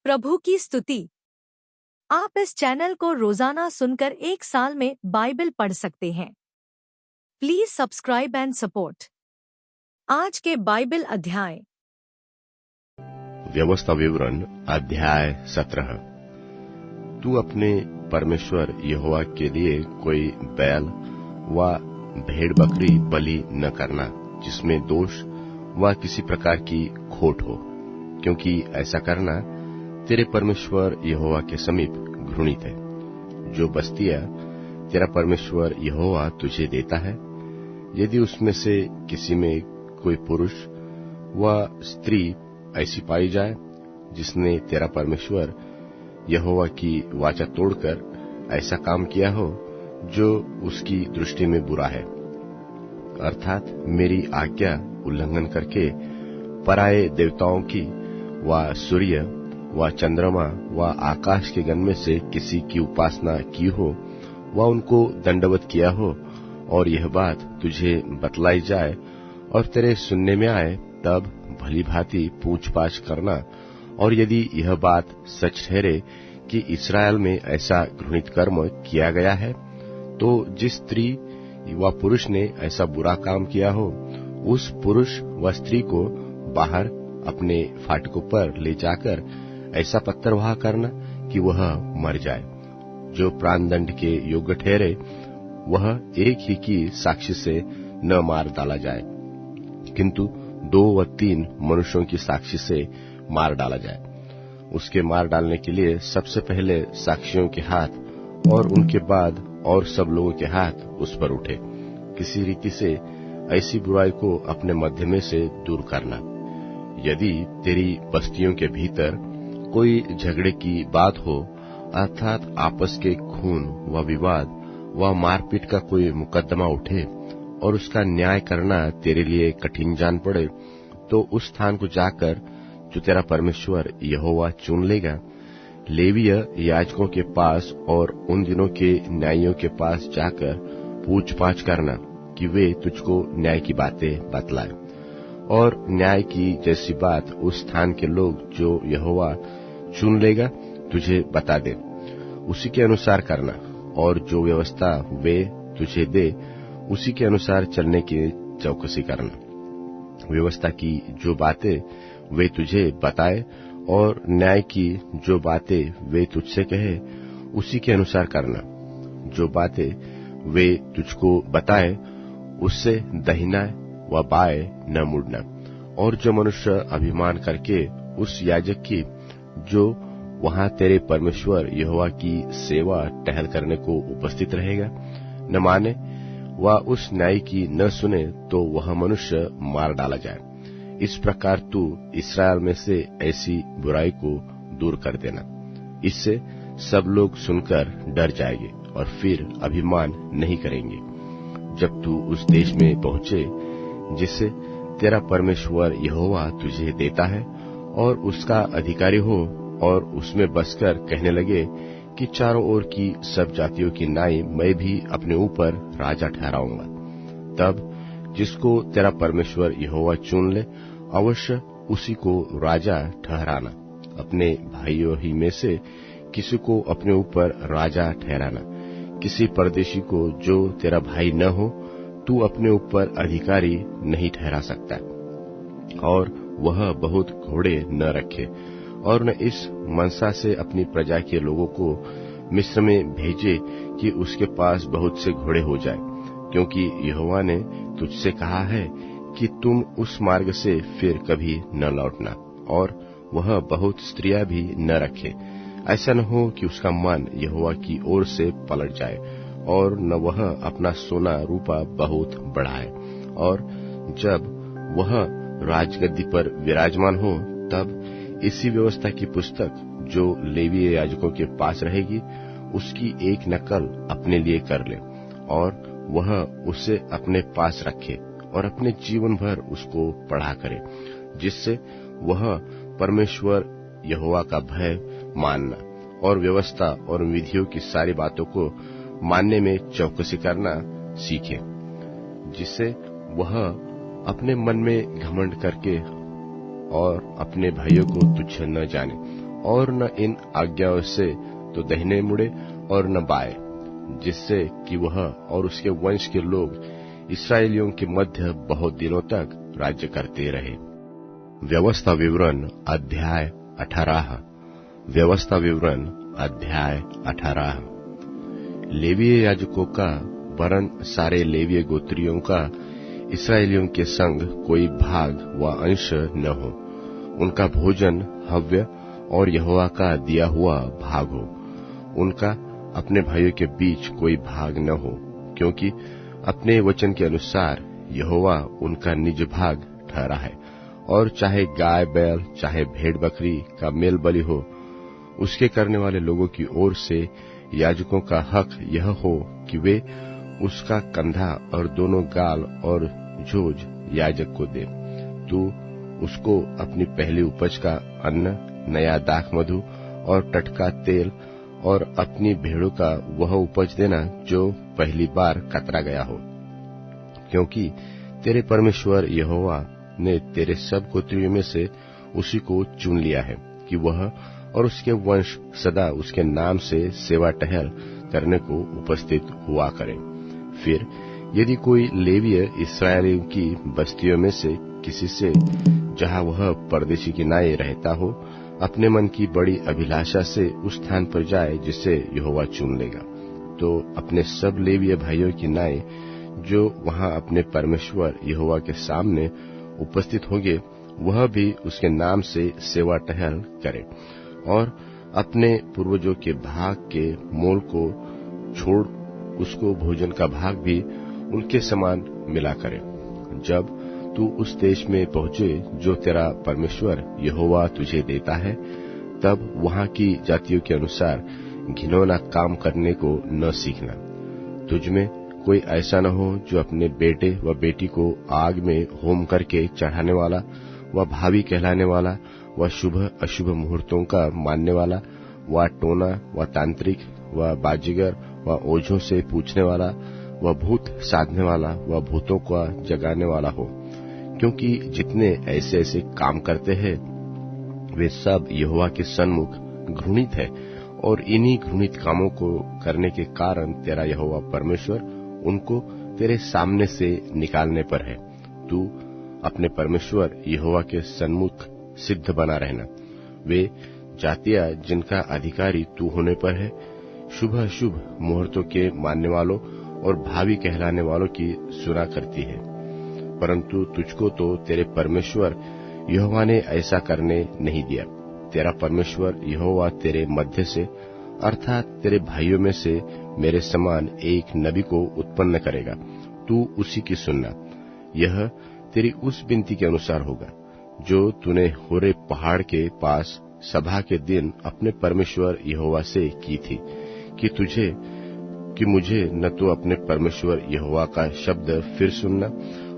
प्रभु की स्तुति। आप इस चैनल को रोजाना सुनकर 1 साल में बाइबल पढ़ सकते हैं। Please subscribe and support. आज के बाइबल अध्याय। व्यवस्था विवरण अध्याय 17। तू अपने परमेश्वर यहोवा के लिए कोई बैल व भेड़ बकरी बलि न करना जिसमें दोष व किसी प्रकार की खोट हो, क्योंकि ऐसा करना तेरे परमेश्वर यहोवा के समीप घृणित है। जो बस्तियां तेरा परमेश्वर यहोवा तुझे देता है, यदि उसमें से किसी में कोई पुरुष व स्त्री ऐसी पाई जाए जिसने तेरा परमेश्वर यहोवा की वाचा तोड़कर ऐसा काम किया हो जो उसकी दृष्टि में बुरा है, अर्थात मेरी आज्ञा उल्लंघन करके पराये देवताओं की व सूर्य व चंद्रमा व आकाश के गण में से किसी की उपासना की हो व उनको दंडवत किया हो, और यह बात तुझे बतलाई जाए और तेरे सुनने में आए, तब भली भांति पूछ पाछ करना। और यदि यह बात सच ठहरे कि इस्राएल में ऐसा घृणित कर्म किया गया है, तो जिस स्त्री व पुरुष ने ऐसा बुरा काम किया हो, उस पुरुष व स्त्री को बाहर अपने फाटकों पर ले जाकर ऐसा पत्थर वहा करना कि वह मर जाए। जो प्राण दंड के योग्य ठहरे वह एक ही की साक्षी से न मार डाला जाए, किंतु 2 व 3 मनुष्यों की साक्षी से मार डाला जाए। उसके मार डालने के लिए सबसे पहले साक्षियों के हाथ और उनके बाद और सब लोगों के हाथ उस पर उठे। किसी रीति से ऐसी बुराई को अपने मध्य में से दूर करना। यदि तेरी बस्तियों के भीतर कोई झगड़े की बात हो, अर्थात आपस के खून व विवाद व मारपीट का कोई मुकदमा उठे और उसका न्याय करना तेरे लिए कठिन जान पड़े, तो उस स्थान को जाकर जो तेरा परमेश्वर यहोवा चुन लेगा, लेवीय याजकों के पास और उन दिनों के न्यायियों के पास जाकर पूछ पाछ करना कि वे तुझको न्याय की बातें बतलाएं, और न्याय की जैसी बात उस स्थान के लोग जो यहोवा चुन लेगा तुझे बता दे, उसी के अनुसार करना। और जो व्यवस्था वे तुझे दे उसी के अनुसार चलने की चौकसी करना। व्यवस्था की जो बातें वे तुझे बताए और न्याय की जो बातें वे तुझसे कहे उसी के अनुसार करना। जो बातें वे तुझको बताए उससे दहिना व बाएं न मुड़ना। और जो मनुष्य अभिमान करके उस याजक की जो वहां तेरे परमेश्वर यहोवा की सेवा टहल करने को उपस्थित रहेगा न माने व उस न्याय की न सुने, तो वह मनुष्य मार डाला जाए। इस प्रकार तू इस्राएल में से ऐसी बुराई को दूर कर देना। इससे सब लोग सुनकर डर जाएंगे और फिर अभिमान नहीं करेंगे। जब तू उस देश में पहुंचे जिसे तेरा परमेश्वर यहोवा तुझे देता है और उसका अधिकारी हो, और उसमें बसकर कहने लगे कि चारों ओर की सब जातियों की नाई मैं भी अपने ऊपर राजा ठहराऊंगा, तब जिसको तेरा परमेश्वर यहोवा चुन ले अवश्य उसी को राजा ठहराना। अपने भाइयों ही में से किसी को अपने ऊपर राजा ठहराना। किसी परदेशी को जो तेरा भाई न हो तू अपने ऊपर अधिकारी नहीं ठहरा सकता, और वह बहुत घोड़े न रखे, और न इस मनसा से अपनी प्रजा के लोगों को मिस्र में भेजे कि उसके पास बहुत से घोड़े हो जाए, क्योंकि यहोवा ने तुझसे कहा है कि तुम उस मार्ग से फिर कभी न लौटना। और वह बहुत स्त्रियां भी न रखे, ऐसा न हो कि उसका मन यहोवा की ओर से पलट जाए, और न वह अपना सोना रूपा बहुत बढ़ाए। और जब वह राजगद्दी पर विराजमान हो, तब इसी व्यवस्था की पुस्तक जो लेवीय याजकों के पास रहेगी उसकी एक नकल अपने लिए कर ले, और वह उसे अपने पास रखे और अपने जीवन भर उसको पढ़ा करे, जिससे वह परमेश्वर यहोवा का भय मानना और व्यवस्था और विधियों की सारी बातों को मानने में चौकसी करना सीखे, जिससे वह अपने मन में घमंड करके और अपने भाइयों को तुच्छ न जाने और न इन आज्ञाओं से तो दाहिने मुड़े और न बाएं, जिससे कि वह और उसके वंश के लोग इस्राएलियों के मध्य बहुत दिनों तक राज्य करते रहे। व्यवस्था विवरण अध्याय 18। व्यवस्था विवरण अध्याय 18। लेवीय याजकों का वरन सारे लेवीय गोत्रियों का इस्राएलियों के संग कोई भाग व अंश न हो। उनका भोजन हव्य और यहोवा का दिया हुआ भाग हो। उनका अपने भाइयों के बीच कोई भाग न हो, क्योंकि अपने वचन के अनुसार यहोवा उनका निज भाग ठहरा है। और चाहे गाय बैल चाहे भेड़ बकरी का मेल बलि हो, उसके करने वाले लोगों की ओर से याजकों का हक यह हो कि वे उसका कंधा और दोनों गाल और जोज याजक को दे। तू उसको अपनी पहली उपज का अन्न, नया दाख मधु और टटका तेल और अपनी भेड़ों का वह उपज देना जो पहली बार कतरा गया हो, क्योंकि तेरे परमेश्वर यहोवा ने तेरे सब गोत्रियों में से उसी को चुन लिया है कि वह और उसके वंश सदा उसके नाम से सेवा टहल करने को उपस्थित हुआ करें। फिर यदि कोई लेवीय इस्राएलियों की बस्तियों में से किसी से, जहाँ वह परदेशी की नाई रहता हो, अपने मन की बड़ी अभिलाषा से उस स्थान पर जाए जिसे यहोवा चुन लेगा, तो अपने सब लेवीय भाइयों की नाई जो वहाँ अपने परमेश्वर यहोवा के सामने उपस्थित होंगे, वह भी उसके नाम से सेवा टहल करे और अपने पूर्वजों के भाग के मोल को छोड़ उसको भोजन का भाग भी उनके समान मिला करे। जब तू उस देश में पहुंचे जो तेरा परमेश्वर यहोवा तुझे देता है, तब वहाँ की जातियों के अनुसार घिनौना काम करने को न सीखना। तुझ में कोई ऐसा न हो जो अपने बेटे व बेटी को आग में होम करके चढ़ाने वाला व भावी कहलाने वाला व शुभ अशुभ मुहूर्तों का मानने वाला व टोना व तांत्रिक व बाजीगर व ओझों से पूछने वाला व भूत साधने वाला व भूतों का जगाने वाला हो, क्योंकि जितने ऐसे ऐसे काम करते हैं वे सब यहोवा के सन्मुख घृणित है। और इन्हीं घृणित कामों को करने के कारण तेरा यहोवा परमेश्वर उनको तेरे सामने से निकालने पर है। तू अपने परमेश्वर यहोवा के सन्मुख सिद्ध बना रहना। वे जातियां जिनका अधिकारी तू होने पर है, शुभ अशुभ मुहूर्तों के मानने वालों और भावी कहलाने वालों की सुना करती है, परंतु तुझको तो तेरे परमेश्वर यहोवा ने ऐसा करने नहीं दिया। तेरा परमेश्वर यहोवा तेरे मध्य से अर्थात तेरे भाइयों में से मेरे समान एक नबी को उत्पन्न करेगा। तू उसी की सुनना। यह तेरी उस विनती के अनुसार होगा जो तूने होरे पहाड़ के पास सभा के दिन अपने परमेश्वर यहोवा से की थी कि मुझे न तो अपने परमेश्वर यहोवा का शब्द फिर सुनना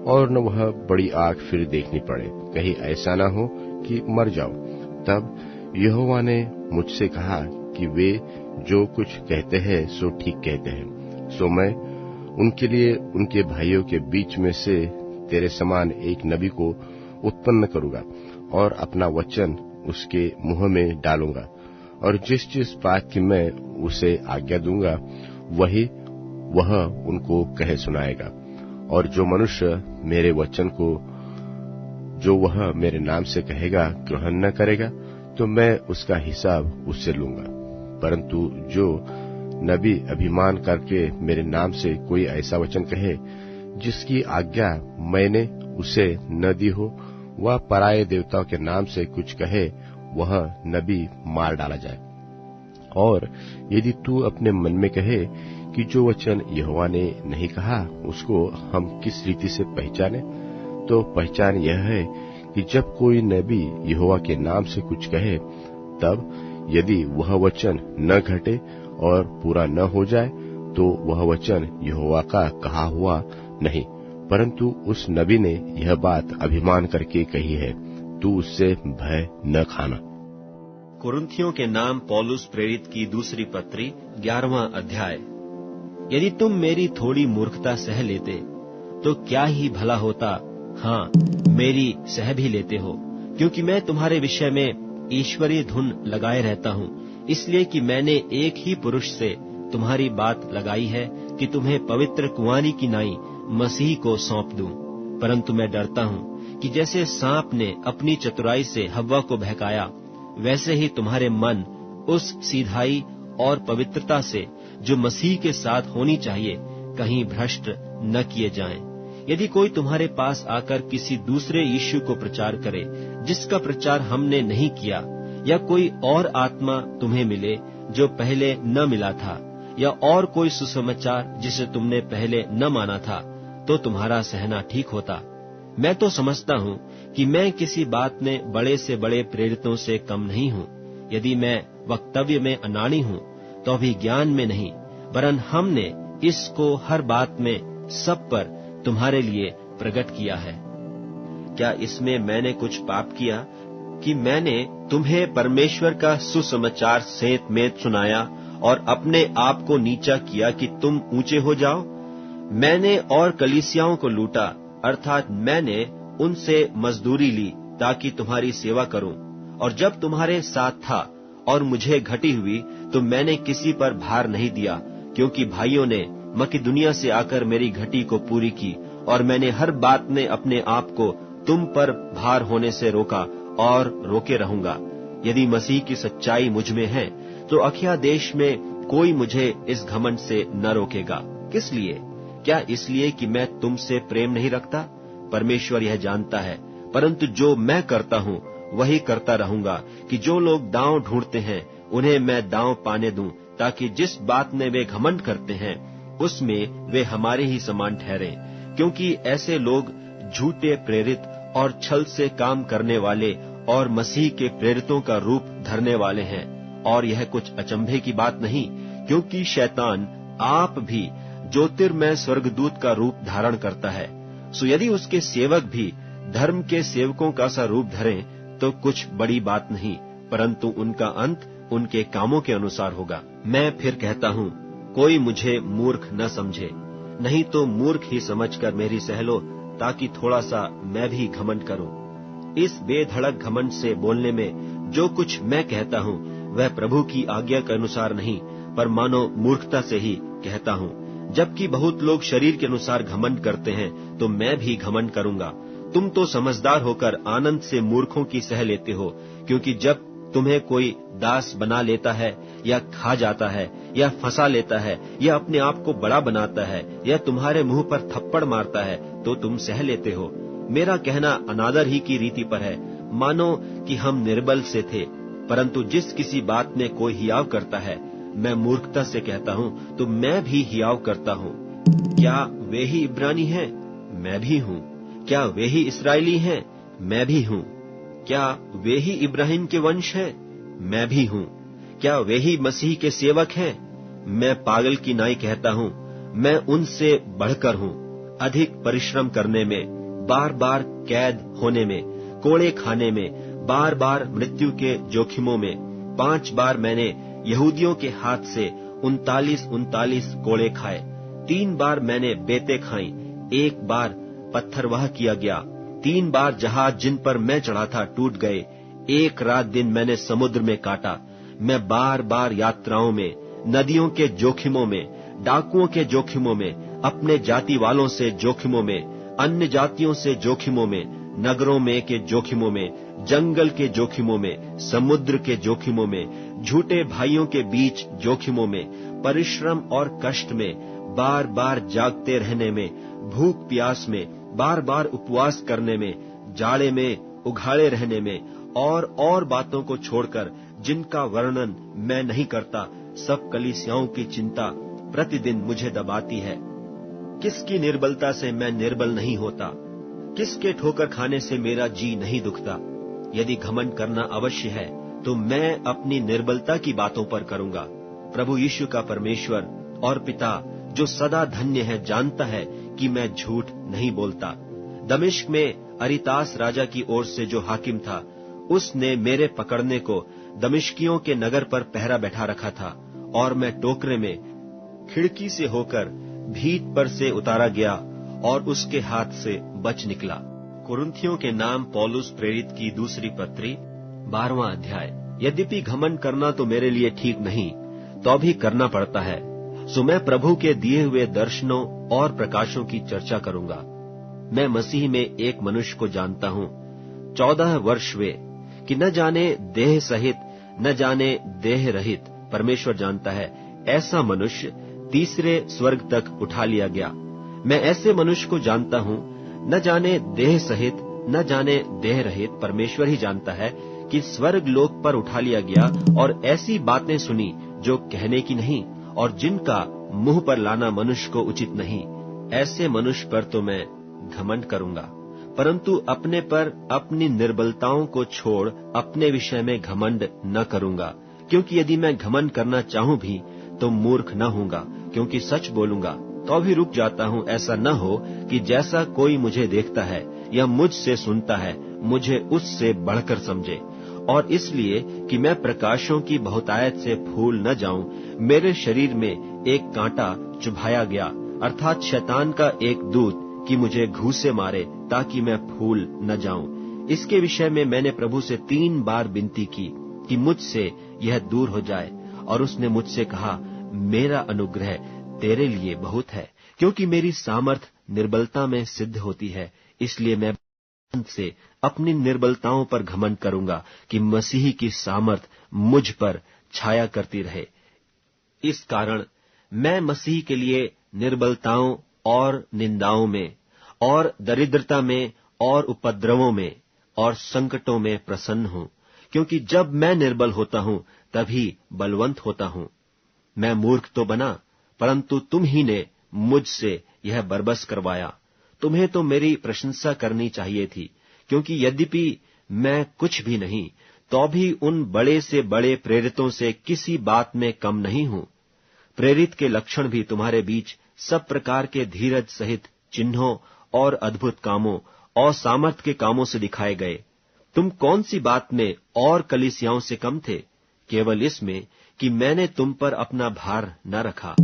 और न वह बड़ी आग फिर देखनी पड़े, कहीं ऐसा न हो कि मर जाओ। तब यहोवा ने मुझसे कहा कि वे जो कुछ कहते हैं सो ठीक कहते हैं। सो मैं उनके लिए उनके भाइयों के बीच में से तेरे समान एक नबी को उत्पन्न करूंगा और अपना वचन उसके मुंह में डालूंगा, और जिस जिस बात की मैं उसे आज्ञा दूंगा वह उनको कह सुनाएगा। और जो मनुष्य मेरे वचन को जो वह मेरे नाम से कहेगा ग्रहण न करेगा, तो मैं उसका हिसाब उससे लूंगा। परंतु जो नबी अभिमान करके मेरे नाम से कोई ऐसा वचन कहे जिसकी आज्ञा मैंने उसे न दी हो, वह पराये देवताओं के नाम से कुछ कहे, वह नबी मार डाला जाए। और यदि तू अपने मन में कहे कि जो वचन यहोवा ने नहीं कहा उसको हम किस रीति से पहचाने, तो पहचान यह है कि जब कोई नबी यहोवा के नाम से कुछ कहे, तब यदि वह वचन न घटे और पूरा न हो जाए, तो वह वचन यहोवा का कहा हुआ नहीं, परंतु उस नबी ने यह बात अभिमान करके कही है। तू उससे भय न खाना। कुरिन्थियों के नाम पौलुस प्रेरित की दूसरी पत्री 11वां अध्याय। यदि तुम मेरी थोड़ी मूर्खता सह लेते तो क्या ही भला होता। हाँ, मेरी सह भी लेते हो, क्योंकि मैं तुम्हारे विषय में ईश्वरीय धुन लगाए रहता हूँ, इसलिए कि मैंने एक ही पुरुष से तुम्हारी बात लगाई है कि तुम्हें पवित्र कुंवारी की नाई मसीह को सौंप दूं। परंतु मैं डरता हूँ कि जैसे सांप ने अपनी चतुराई से हव्वा को बहकाया, वैसे ही तुम्हारे मन उस सीधाई और पवित्रता से जो मसीह के साथ होनी चाहिए कहीं भ्रष्ट न किए जाएं। यदि कोई तुम्हारे पास आकर किसी दूसरे यीशु को प्रचार करे जिसका प्रचार हमने नहीं किया, या कोई और आत्मा तुम्हें मिले जो पहले न मिला था, या और कोई सुसमाचार जिसे तुमने पहले न माना था, तो तुम्हारा सहना ठीक होता। मैं तो समझता हूँ कि मैं किसी बात में बड़े से बड़े प्रेरितों से कम नहीं हूँ। यदि मैं वक्तव्य में अनाड़ी हूँ तो भी ज्ञान में नहीं, वरन हमने इसको हर बात में सब पर तुम्हारे लिए प्रकट किया है। क्या इसमें मैंने कुछ पाप किया कि मैंने तुम्हें परमेश्वर का सुसमाचार सेंत में सुनाया और अपने आप को नीचा किया कि तुम ऊंचे हो जाओ? मैंने और कलीसियाओं को लूटा, अर्थात मैंने उनसे मजदूरी ली ताकि तुम्हारी सेवा करूं। और जब तुम्हारे साथ था और मुझे घटी हुई तो मैंने किसी पर भार नहीं दिया, क्योंकि भाइयों ने मकिदुनिया से आकर मेरी घटी को पूरी की, और मैंने हर बात में अपने आप को तुम पर भार होने से रोका और रोके रहूंगा। यदि मसीह की सच्चाई मुझ में है तो अखिया देश में कोई मुझे इस घमंड से न रोकेगा। किस लिए? क्या इसलिए कि मैं तुमसे प्रेम नहीं रखता? परमेश्वर यह जानता है। परंतु जो मैं करता हूँ वही करता रहूंगा कि जो लोग दांव ढूंढते हैं उन्हें मैं दांव पाने दूं, ताकि जिस बात में वे घमंड करते हैं उसमें वे हमारे ही समान ठहरें। क्योंकि ऐसे लोग झूठे प्रेरित और छल से काम करने वाले और मसीह के प्रेरितों का रूप धरने वाले हैं। और यह कुछ अचंभे की बात नहीं, क्योंकि शैतान आप भी ज्योतिर्मय स्वर्गदूत का रूप धारण करता है। सो यदि उसके सेवक भी धर्म के सेवकों का सा रूप धरें तो कुछ बड़ी बात नहीं, परंतु उनका अंत उनके कामों के अनुसार होगा। मैं फिर कहता हूँ, कोई मुझे मूर्ख न समझे, नहीं तो मूर्ख ही समझकर मेरी सह लो, ताकि थोड़ा सा मैं भी घमंड करूं। इस बेधड़क घमंड से बोलने में जो कुछ मैं कहता हूँ वह प्रभु की आज्ञा के अनुसार नहीं, पर मानो मूर्खता से ही कहता हूँ। जबकि बहुत लोग शरीर के अनुसार घमंड करते हैं तो मैं भी घमंड करूंगा। तुम तो समझदार होकर आनंद से मूर्खों की सह लेते हो, क्योंकि जब तुम्हें कोई दास बना लेता है या खा जाता है या फंसा लेता है या अपने आप को बड़ा बनाता है या तुम्हारे मुंह पर थप्पड़ मारता है तो तुम सह लेते हो। मेरा कहना अनादर ही की रीति पर है, मानो कि हम निर्बल से थे। परंतु जिस किसी बात में कोई हियाव करता है, मैं मूर्खता से कहता हूँ तो मैं भी हियाव करता हूँ। क्या वे ही इब्रानी हैं? मैं भी हूँ। क्या वे ही इस्राएली हैं? मैं भी हूँ। क्या वे ही इब्राहिम के वंश हैं? मैं भी हूँ। क्या वे ही मसीह के सेवक हैं? मैं पागल की नाई कहता हूँ, मैं उनसे बढ़कर हूँ। अधिक परिश्रम करने में, बार बार कैद होने में, कोड़े खाने में, बार बार मृत्यु के जोखिमों में। 5 बार मैंने यहूदियों के हाथ से 39 कोड़े खाए। 3 बार मैंने बेतें खाई। 1 बार पत्थरवाह किया गया। 3 बार जहाज जिन पर मैं चढ़ा था टूट गए। 1 रात दिन मैंने समुद्र में काटा। मैं बार बार यात्राओं में, नदियों के जोखिमों में, डाकुओं के जोखिमों में, अपने जाति वालों से जोखिमों में, अन्य जातियों से जोखिमों में, नगरों में के जोखिमों में, जंगल के जोखिमों में, समुद्र के जोखिमों में, झूठे भाइयों के बीच जोखिमों में, परिश्रम और कष्ट में, बार बार जागते रहने में, भूख प्यास में, बार बार उपवास करने में, जाड़े में उघाड़े रहने में, और बातों को छोड़कर जिनका वर्णन मैं नहीं करता, सब कलीसियाओं की चिंता प्रतिदिन मुझे दबाती है। किसकी निर्बलता से मैं निर्बल नहीं होता? किसके ठोकर खाने से मेरा जी नहीं दुखता? यदि घमंड करना अवश्य है तो मैं अपनी निर्बलता की बातों पर करूंगा। प्रभु यीशु का परमेश्वर और पिता जो सदा धन्य है जानता है कि मैं झूठ नहीं बोलता। दमिश्क में अरितास राजा की ओर से जो हाकिम था, उसने मेरे पकड़ने को दमिश्कियों के नगर पर पहरा बैठा रखा था, और मैं टोकरे में खिड़की से होकर भीत पर से उतारा गया और उसके हाथ से बच निकला। कुरिन्थियों के नाम पौलुस प्रेरित की दूसरी पत्री 12वां अध्याय। यद्यपि घमंड करना तो मेरे लिए ठीक नहीं, तो भी करना पड़ता है। सो मैं प्रभु के दिए हुए दर्शनों और प्रकाशों की चर्चा करूंगा। मैं मसीह में एक मनुष्य को जानता हूँ, 14 वर्ष वे, कि न जाने देह सहित न जाने देह रहित परमेश्वर जानता है, ऐसा मनुष्य तीसरे स्वर्ग तक उठा लिया गया। मैं ऐसे मनुष्य को जानता हूँ, न जाने देह सहित न जाने देह रहित परमेश्वर ही जानता है, कि स्वर्ग लोक पर उठा लिया गया, और ऐसी बातें सुनी जो कहने की नहीं और जिनका मुंह पर लाना मनुष्य को उचित नहीं। ऐसे मनुष्य पर तो मैं घमंड करूंगा, परंतु अपने पर अपनी निर्बलताओं को छोड़ अपने विषय में घमंड न करूंगा। क्योंकि यदि मैं घमंड करना चाहूं भी तो मूर्ख न होऊंगा, क्योंकि सच बोलूंगा। तो भी रुक जाता हूँ, ऐसा न हो कि जैसा कोई मुझे देखता है या मुझसे सुनता है, मुझे उससे बढ़कर समझे। और इसलिए कि मैं प्रकाशों की बहुतायत से फूल न जाऊं, मेरे शरीर में एक कांटा चुभाया गया, अर्थात शैतान का एक दूत, कि मुझे घूंसे मारे ताकि मैं फूल न जाऊं। इसके विषय में मैंने प्रभु से 3 बार विनती की कि मुझसे यह दूर हो जाए, और उसने मुझसे कहा, मेरा अनुग्रह तेरे लिए बहुत है, क्योंकि मेरी सामर्थ निर्बलता में सिद्ध होती है। इसलिए मैं से अपनी निर्बलताओं पर घमंड करूंगा कि मसीह की सामर्थ मुझ पर छाया करती रहे। इस कारण मैं मसीह के लिए निर्बलताओं और निंदाओं में और दरिद्रता में और उपद्रवों में और संकटों में प्रसन्न हूं, क्योंकि जब मैं निर्बल होता हूं तभी बलवंत होता हूं। मैं मूर्ख तो बना, परंतु तुम ही ने मुझसे यह बरबस करवाया। तुम्हें तो मेरी प्रशंसा करनी चाहिए थी, क्योंकि यद्यपि मैं कुछ भी नहीं, तो भी उन बड़े से बड़े प्रेरितों से किसी बात में कम नहीं हूं। प्रेरित के लक्षण भी तुम्हारे बीच सब प्रकार के धीरज सहित चिन्हों और अद्भुत कामों और सामर्थ के कामों से दिखाए गए। तुम कौन सी बात में और कलीसियाओं से कम थे? केवल इसमें कि मैंने तुम पर अपना भार न रखा।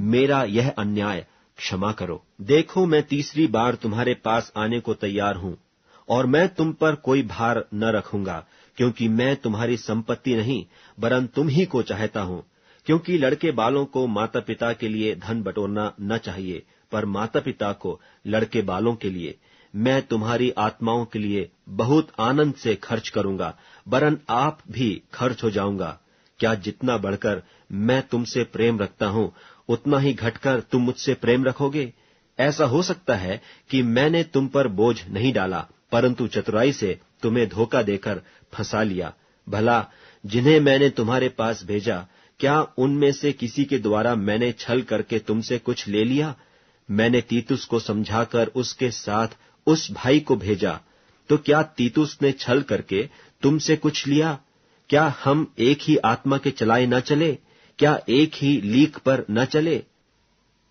मेरा यह अन्याय क्षमा करो। देखो, मैं तीसरी बार तुम्हारे पास आने को तैयार हूं, और मैं तुम पर कोई भार न रखूंगा, क्योंकि मैं तुम्हारी संपत्ति नहीं, वरन तुम ही को चाहता हूं। क्योंकि लड़के बालों को माता पिता के लिए धन बटोरना न चाहिए, पर माता पिता को लड़के बालों के लिए। मैं तुम्हारी आत्माओं के लिए बहुत आनंद से खर्च करूंगा, वरन आप भी खर्च हो जाऊंगा। क्या जितना बढ़कर मैं तुमसे प्रेम रखता हूं, उतना ही घटकर तुम मुझसे प्रेम रखोगे? ऐसा हो सकता है कि मैंने तुम पर बोझ नहीं डाला, परंतु चतुराई से तुम्हें धोखा देकर फंसा लिया। भला जिन्हें मैंने तुम्हारे पास भेजा, क्या उनमें से किसी के द्वारा मैंने छल करके तुमसे कुछ ले लिया? मैंने तीतुस को समझाकर उसके साथ उस भाई को भेजा, तो क्या तीतुस ने छल करके तुमसे कुछ लिया? क्या हम एक ही आत्मा के चलाए न चले? क्या एक ही लीक पर न चले?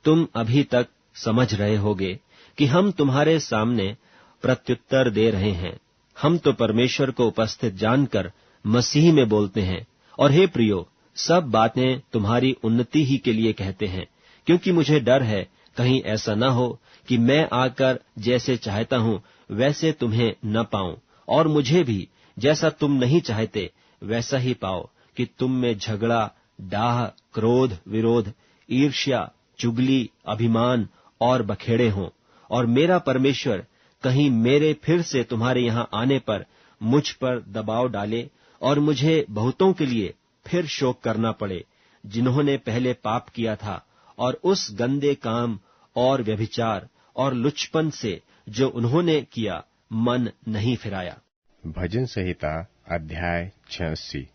तुम अभी तक समझ रहे होगे कि हम तुम्हारे सामने प्रत्युत्तर दे रहे हैं। हम तो परमेश्वर को उपस्थित जानकर मसीह में बोलते हैं। और हे प्रियो, सब बातें तुम्हारी उन्नति ही के लिए कहते हैं, क्योंकि मुझे डर है कहीं ऐसा न हो कि मैं आकर जैसे चाहता हूं वैसे तुम्हें न पाऊं, और मुझे भी जैसा तुम नहीं चाहते वैसा ही पाओ, कि तुम में झगड़ा, डाह, क्रोध, विरोध, ईर्ष्या, चुगली, अभिमान और बखेड़े हों। और मेरा परमेश्वर कहीं मेरे फिर से तुम्हारे यहाँ आने पर मुझ पर दबाव डाले और मुझे बहुतों के लिए फिर शोक करना पड़े, जिन्होंने पहले पाप किया था, और उस गंदे काम और व्यभिचार और लुचपन से जो उन्होंने किया मन नहीं फिराया। भजन संहिता अध्याय 86।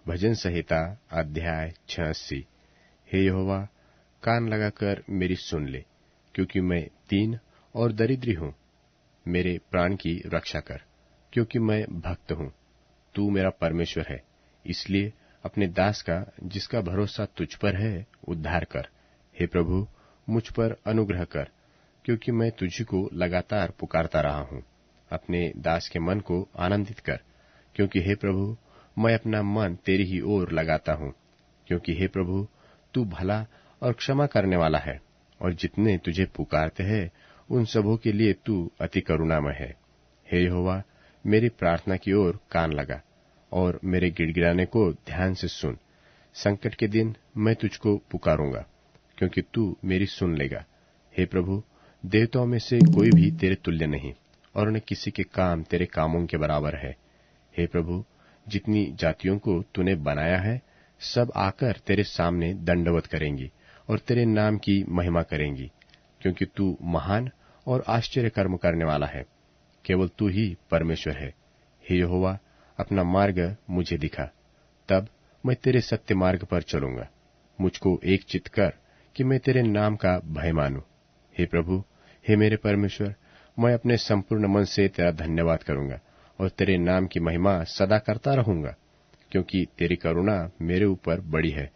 भजन संहिता अध्याय 86। हे यहोवा, कान लगाकर मेरी सुन ले, क्योंकि मैं दीन और दरिद्री हूँ। मेरे प्राण की रक्षा कर, क्योंकि मैं भक्त हूँ। तू मेरा परमेश्वर है, इसलिए अपने दास का, जिसका भरोसा तुझ पर है, उद्धार कर। हे प्रभु, मुझ पर अनुग्रह कर, क्योंकि मैं तुझी को लगातार पुकारता रहा हूँ। अपने दास के मन को आनंदित कर, क्योंकि हे प्रभु, मैं अपना मन तेरी ही ओर लगाता हूँ। क्योंकि हे प्रभु, तू भला और क्षमा करने वाला है, और जितने तुझे पुकारते हैं उन सबों के लिए तू अति करुणामय है। हे यहोवा, मेरी प्रार्थना की ओर कान लगा, और मेरे गिड़गिड़ाने को ध्यान से सुन। संकट के दिन मैं तुझको पुकारूंगा, क्योंकि तू मेरी सुन लेगा। हे प्रभु, देवताओं में से कोई भी तेरे तुल्य नहीं, और न किसी के काम तेरे कामों के बराबर है। हे प्रभु, जितनी जातियों को तूने बनाया है, सब आकर तेरे सामने दंडवत करेंगी और तेरे नाम की महिमा करेंगी, क्योंकि तू महान और आश्चर्य कर्म करने वाला है। केवल तू ही परमेश्वर है। हे यहोवा, अपना मार्ग मुझे दिखा, तब मैं तेरे सत्य मार्ग पर चलूंगा। मुझको एक चित्त कर कि मैं तेरे नाम का भय मानूं। हे प्रभु, हे मेरे परमेश्वर, मैं अपने संपूर्ण मन से तेरा धन्यवाद करूंगा और तेरे नाम की महिमा सदा करता रहूंगा, क्योंकि तेरी करुणा मेरे ऊपर बड़ी है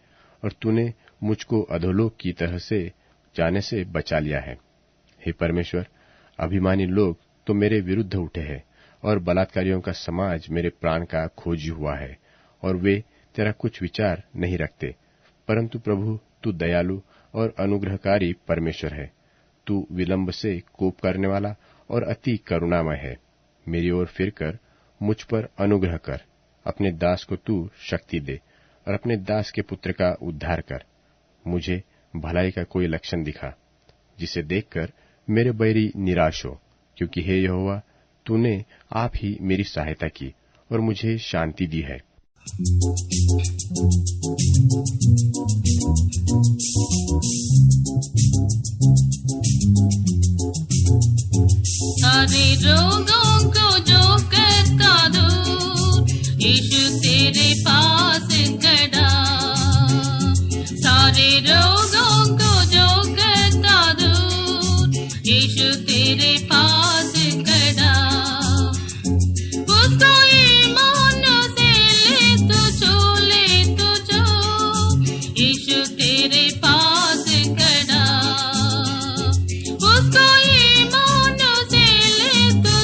और तूने मुझको अधोलोक की तरह से जाने से बचा लिया है। हे परमेश्वर, अभिमानी लोग तो मेरे विरुद्ध उठे हैं और बलात्कारियों का समाज मेरे प्राण का खोजी हुआ है, और वे तेरा कुछ विचार नहीं रखते। परंतु प्रभु, तू दयालु और अनुग्रहकारी परमेश्वर है। तू विलंब से कोप करने वाला और अति करुणामय है। मेरी ओर फिरकर मुझ पर अनुग्रह कर। अपने दास को तू शक्ति दे और अपने दास के पुत्र का उद्धार कर। मुझे भलाई का कोई लक्षण दिखा, जिसे देखकर मेरे बैरी निराश हो, क्योंकि हे यहोवा, तूने आप ही मेरी सहायता की और मुझे शांति दी है। सारे रोगों को जो करता दूर, यीशु तेरे पास खड़ा। सारे रोगों को जो करता दूर, यीशु तेरे पास खड़ा। उसको ईमान से ले तू छू, यीशु तेरे पास खड़ा। उसको ईमान से ले तू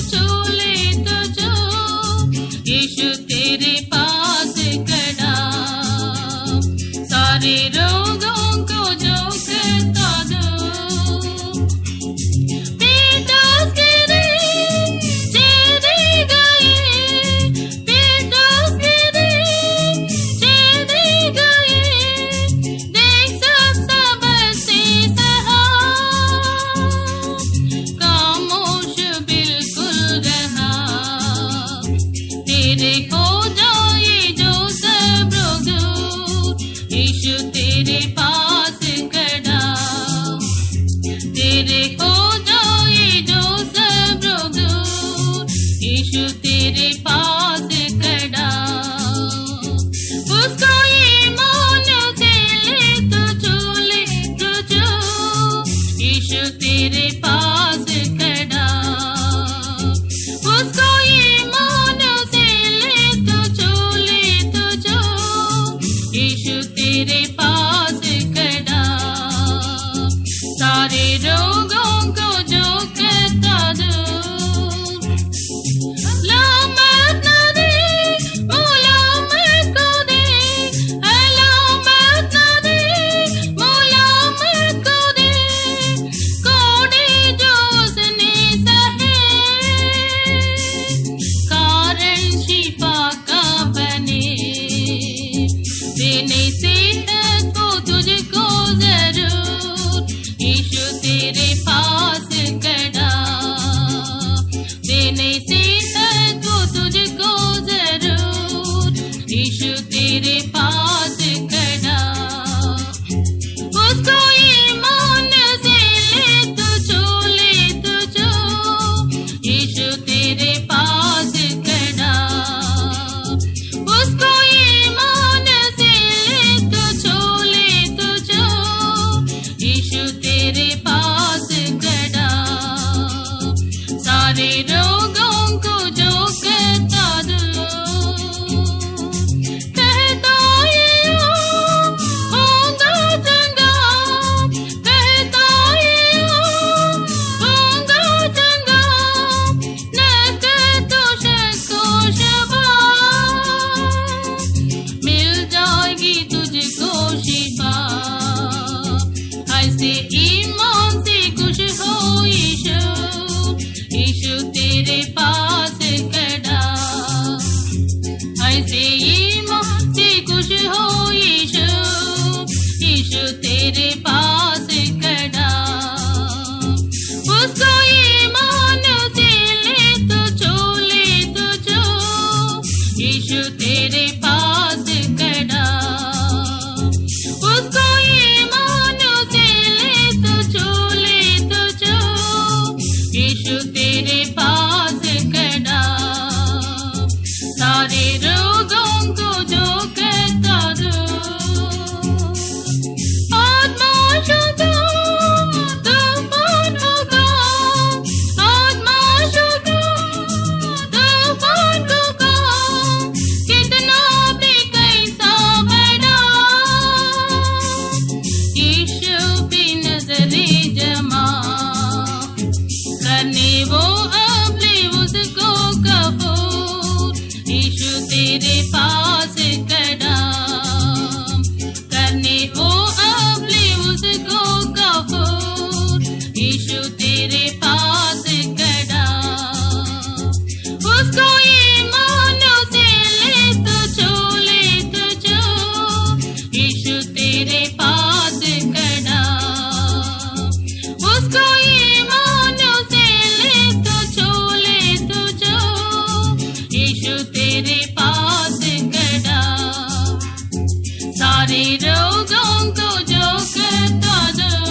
सारे रोगों को जो करता दूर,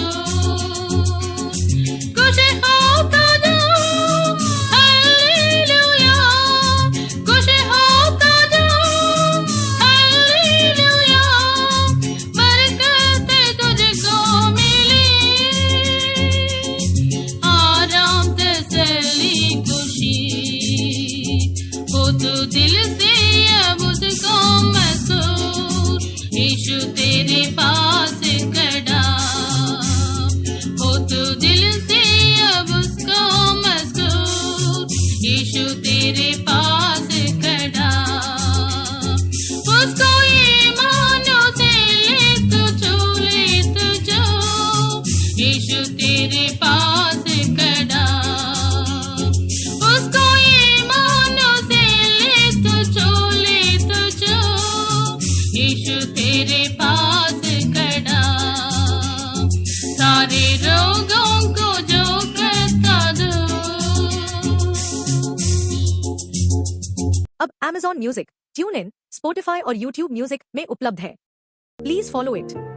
खुश होता दूर, हालेलुया, खुश होता दूर, हालेलुया, बरकत तुझको मिली, आराम तसल्ली खुशी हो तू दिल से अब उसको मसूर, यीशु तेरे पास खड़ा हो तू दिल से अब उसको मसूर, यीशु तेरे पास खड़ा, उसको ईमानों से ले तू जो, यीशु तेरे पास खड़ा, उसको ईमानों से ले तू जो, यीशु तेरे पास खड़ा, सारे रोगों को जो करता दूर। अब Amazon music, tune in, Spotify और YouTube म्यूजिक में उपलब्ध है। Please follow it.